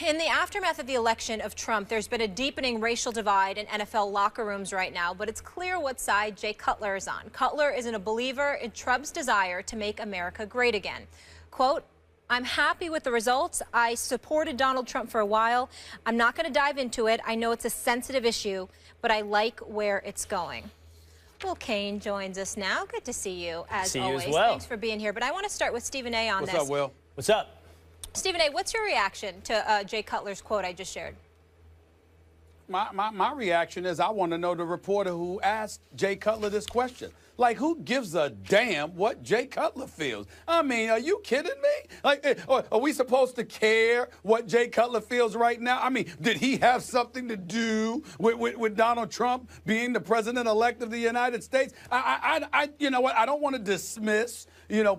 In the aftermath of the election of Trump, there's been a deepening racial divide in NFL locker rooms right now, but it's clear what side Jay Cutler is on. Cutler isn't a believer in Trump's desire to make America great again. Quote, "I'm happy with the results. I supported Donald Trump for a while. I'm not going to dive into it. I know it's a sensitive issue, but I like where it's going." Will Kane joins us now. Good to see you, as always. Thanks for being here. But I want to start with Stephen A. on this. What's up, Will? What's up? Stephen A., what's your reaction to Jay Cutler's quote I just shared? My reaction is I want to know the reporter who asked Jay Cutler this question. Like, who gives a damn what Jay Cutler feels? I mean, are you kidding me? Like, are we supposed to care what Jay Cutler feels right now? I mean, did he have something to do with Donald Trump being the president-elect of the United States? You know what? I don't want to dismiss,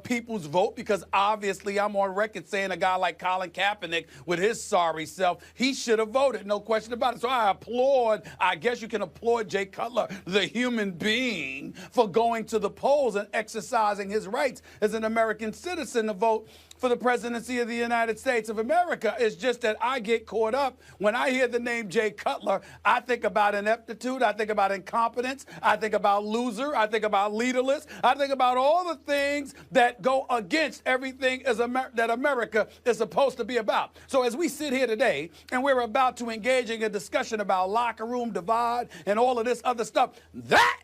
people's vote, because obviously I'm on record saying a guy like Colin Kaepernick with his sorry self, he should have voted, no question about it. So I guess you can applaud Jay Cutler, the human being, for going to the polls and exercising his rights as an American citizen to vote for the presidency of the United States of America. It's just that I get caught up when I hear the name Jay Cutler. I think about ineptitude. I think about incompetence. I think about loser. I think about leaderless. I think about all the things that go against everything that America is supposed to be about. So as we sit here today and we're about to engage in a discussion about locker room divide and all of this other stuff, that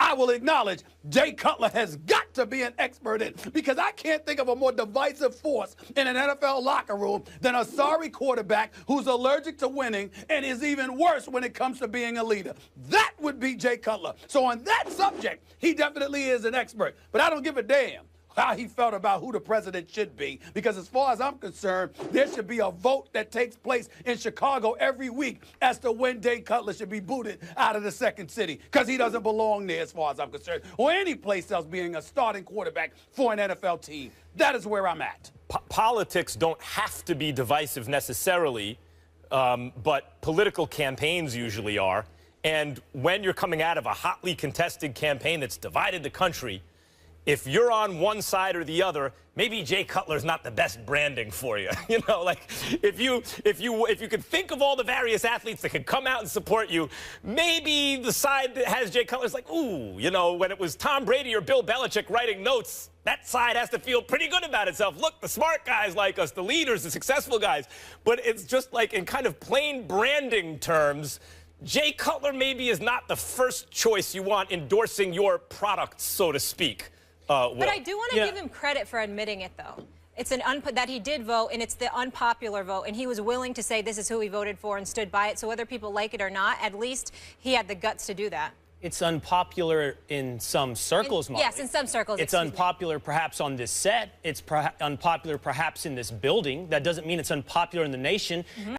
I will acknowledge Jay Cutler has got to be an expert in, because I can't think of a more divisive force in an NFL locker room than a sorry quarterback who's allergic to winning and is even worse when it comes to being a leader. That would be Jay Cutler. So on that subject, he definitely is an expert. But I don't give a damn how he felt about who the president should be, because as far as I'm concerned, there should be a vote that takes place in Chicago every week as to when Jay Cutler should be booted out of the second city, because he doesn't belong there as far as I'm concerned, or any place else being a starting quarterback for an NFL team. That is where I'm at. Politics don't have to be divisive necessarily, but political campaigns usually are. And when you're coming out of a hotly contested campaign that's divided the country, if you're on one side or the other, maybe Jay Cutler's not the best branding for you. Like if you could think of all the various athletes that could come out and support you, maybe the side that has Jay Cutler's like, ooh, when it was Tom Brady or Bill Belichick writing notes, that side has to feel pretty good about itself. Look, the smart guys like us, the leaders, the successful guys. But it's just like, in kind of plain branding terms, Jay Cutler maybe is not the first choice you want endorsing your product, so to speak. But I do want to give him credit for admitting it, though. It's that he did vote, and it's the unpopular vote, and he was willing to say this is who he voted for and stood by it. So whether people like it or not, at least he had the guts to do that. It's unpopular in some circles, Molly. Yes, in some circles. It's unpopular perhaps on this set. It's unpopular perhaps in this building. That doesn't mean it's unpopular in the nation.